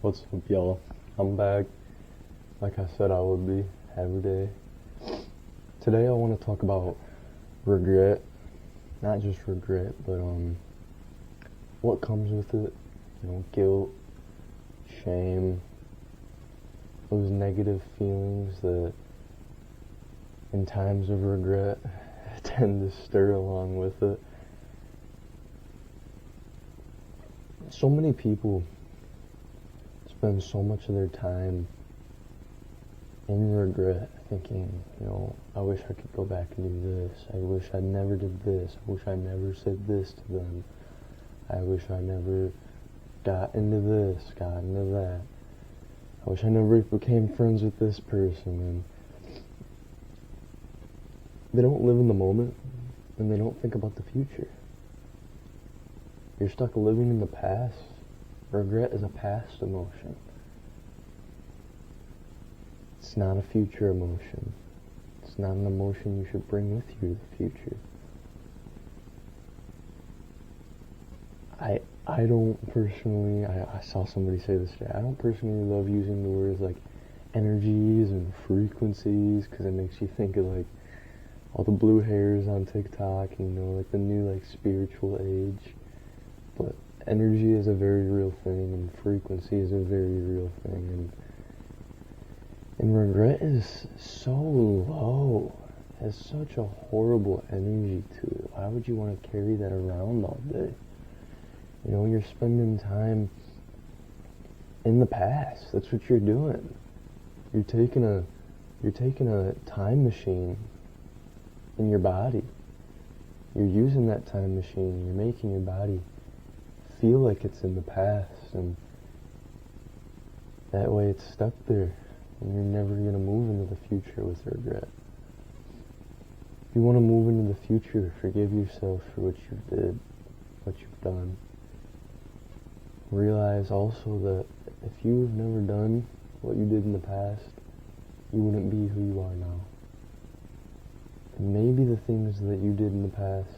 What's up, y'all? I'm back, like I said I would be, every day. Today I want to talk about regret. Not just regret, but what comes with it. Guilt, shame, those negative feelings that in times of regret tend to stir along with it. So many people spend so much of their time in regret, thinking, I wish I could go back and do this. I wish I never did this. I wish I never said this to them. I wish I never got into this, got into that. I wish I never became friends with this person. And they don't live in the moment, and they don't think about the future. You're stuck living in the past. Regret is a past emotion. It's not a future emotion. It's not an emotion you should bring with you to the future. I don't personally, I saw somebody say this today, I don't personally love using the words like energies and frequencies, because it makes you think of like all the blue hairs on TikTok, like the new like spiritual age. But energy is a very real thing, and frequency is a very real thing, and regret is so low. It has such a horrible energy to it. Why would you want to carry that around all day? You're spending time in the past. That's what you're doing. You're taking a time machine in your body. You're using that time machine. You're making your body feel like it's in the past, and that way it's stuck there, and you're never going to move into the future with regret. If you want to move into the future, forgive yourself for what you did, what you've done. Realize also that if you've never done what you did in the past, you wouldn't be who you are now. And maybe the things that you did in the past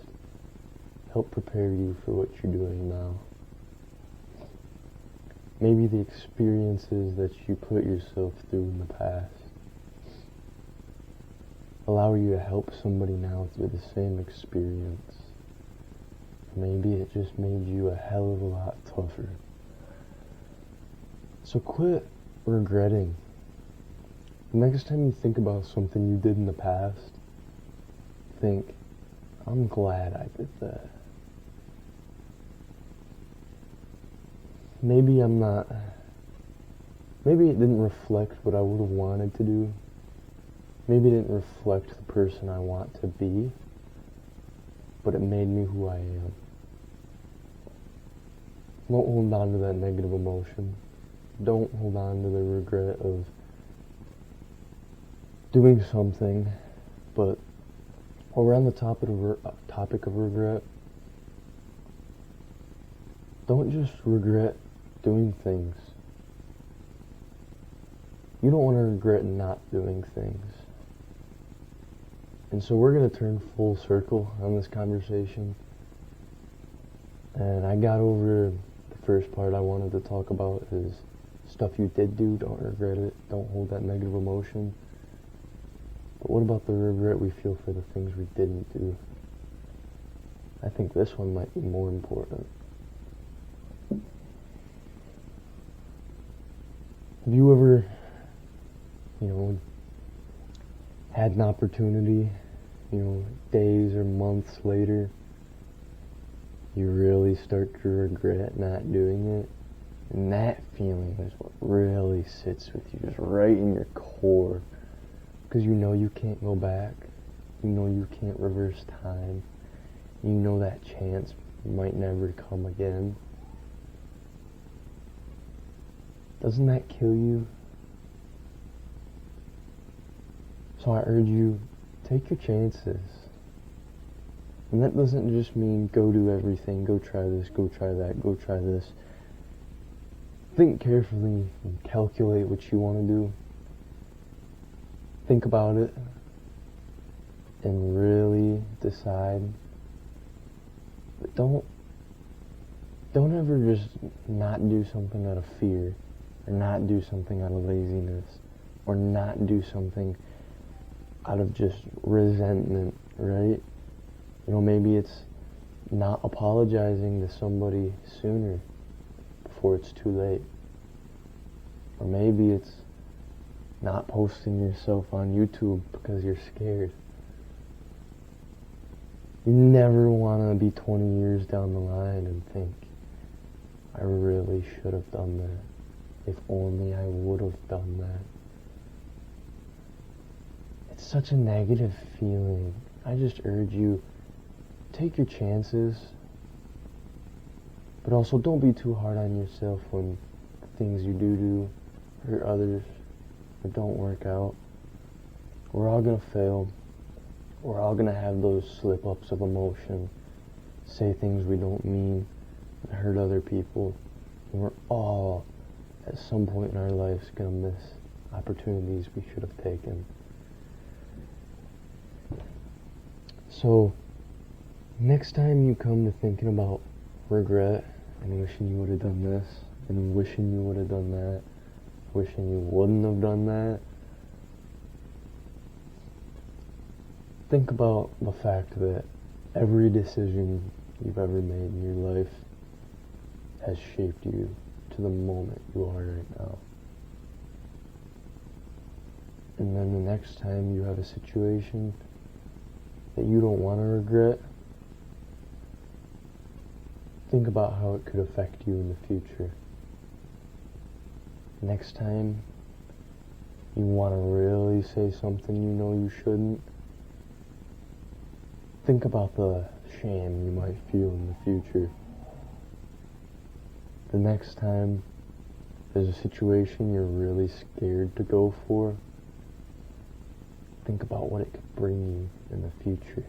help prepare you for what you're doing now. Maybe the experiences that you put yourself through in the past allow you to help somebody now through the same experience. Maybe it just made you a hell of a lot tougher. So quit regretting. The next time you think about something you did in the past, think, I'm glad I did that. Maybe it didn't reflect what I would have wanted to do. Maybe it didn't reflect the person I want to be, but it made me who I am. Don't hold on to that negative emotion. Don't hold on to the regret of doing something. But while we're on the topic of regret, don't just regret doing things. You don't want to regret not doing things. And so we're going to turn full circle on this conversation. And I got over the first part I wanted to talk about is stuff you did do, don't regret it. Don't hold that negative emotion. But what about the regret we feel for the things we didn't do? I think this one might be more important. Have you ever, had an opportunity, days or months later, you really start to regret not doing it? And that feeling is what really sits with you, just right in your core. Because you can't go back. You can't reverse time. That chance might never come again. Doesn't that kill you? So I urge you, take your chances. And that doesn't just mean go do everything, go try this, go try that, go try this. Think carefully and calculate what you want to do. Think about it and really decide. But don't ever just not do something out of fear. or not do something out of laziness, or not do something out of just resentment, right? Maybe it's not apologizing to somebody sooner before it's too late. Or maybe it's not posting yourself on YouTube because you're scared. You never want to be 20 years down the line and think, I really should have done that. If only I would have done that. It's such a negative feeling. I just urge you, take your chances, but also don't be too hard on yourself when the things you do hurt others or don't work out. We're all gonna fail. We're all gonna have those slip-ups of emotion, say things we don't mean, and hurt other people. And we're all, at some point in our lives, gonna miss opportunities we should have taken. So, next time you come to thinking about regret and wishing you would have done this, and wishing you would have done that, wishing you wouldn't have done that, think about the fact that every decision you've ever made in your life has shaped you to the moment you are right now. And then the next time you have a situation that you don't want to regret, think about how it could affect you in the future. Next time you want to really say something you know you shouldn't, think about the shame you might feel in the future. The next time there's a situation you're really scared to go for, think about what it could bring you in the future.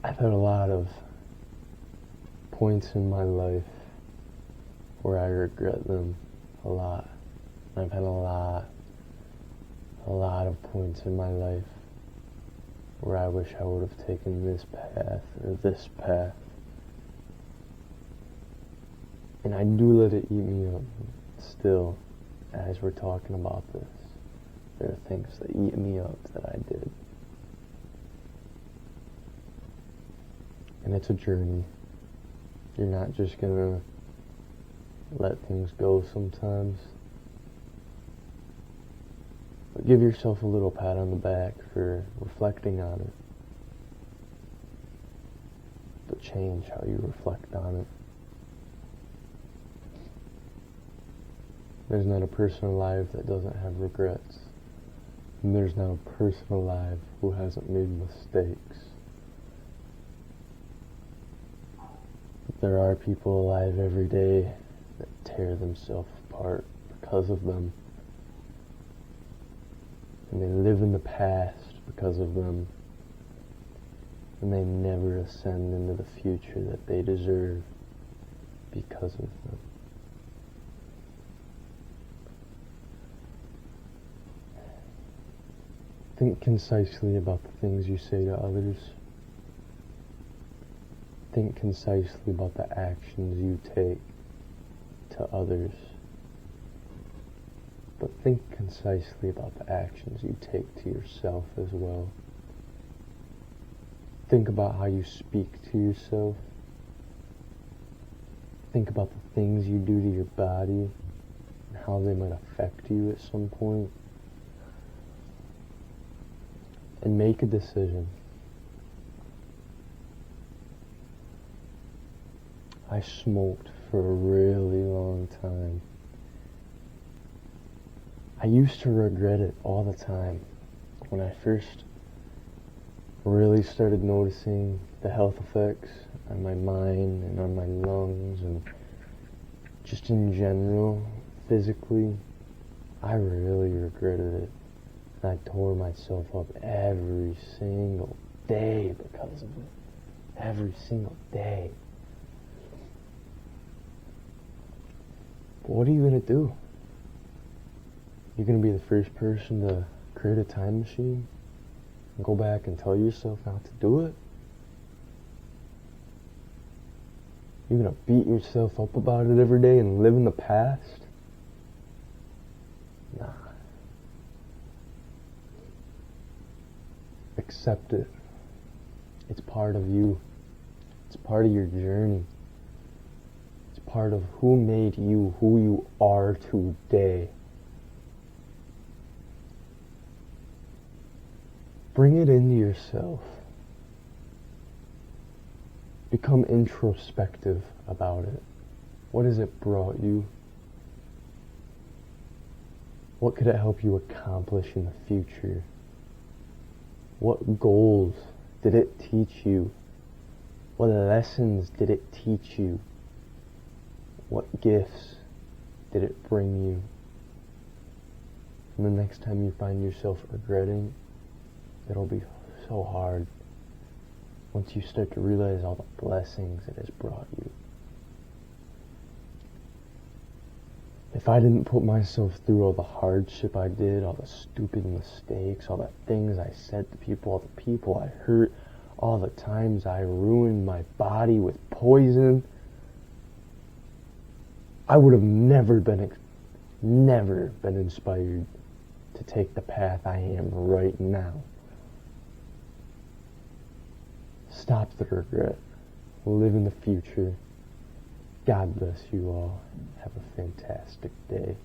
I've had a lot of points in my life where I regret them a lot. I've had a lot of points in my life where I wish I would have taken this path or this path. And I do let it eat me up still as we're talking about this. There are things that eat me up that I did. And it's a journey. You're not just gonna let things go sometimes. But give yourself a little pat on the back for reflecting on it. But change how you reflect on it. There's not a person alive that doesn't have regrets. And there's not a person alive who hasn't made mistakes. But there are people alive every day that tear themselves apart because of them. And they live in the past because of them. And they never ascend into the future that they deserve because of them. Think concisely about the things you say to others. Think concisely about the actions you take to others. But think concisely about the actions you take to yourself as well. Think about how you speak to yourself. Think about the things you do to your body and how they might affect you at some point. And make a decision. I smoked for a really long time. I used to regret it all the time. When I first really started noticing the health effects on my mind and on my lungs and just in general, physically, I really regretted it. I tore myself up every single day because of it. Every single day. But what are you going to do? You're going to be the first person to create a time machine and go back and tell yourself not to do it? You're gonna beat yourself up about it every day and live in the past? Nah. Accept it. It's part of you. It's part of your journey. It's part of who made you who you are today. Bring it into yourself. Become introspective about it. What has it brought you? What could it help you accomplish in the future? What goals did it teach you? What lessons did it teach you? What gifts did it bring you? And the next time you find yourself regretting, it'll be so hard once you start to realize all the blessings it has brought you. If I didn't put myself through all the hardship I did, all the stupid mistakes, all the things I said to people, all the people I hurt, all the times I ruined my body with poison, I would have never been inspired to take the path I am right now. Stop the regret. Live in the future. God bless you all. Have a fantastic day.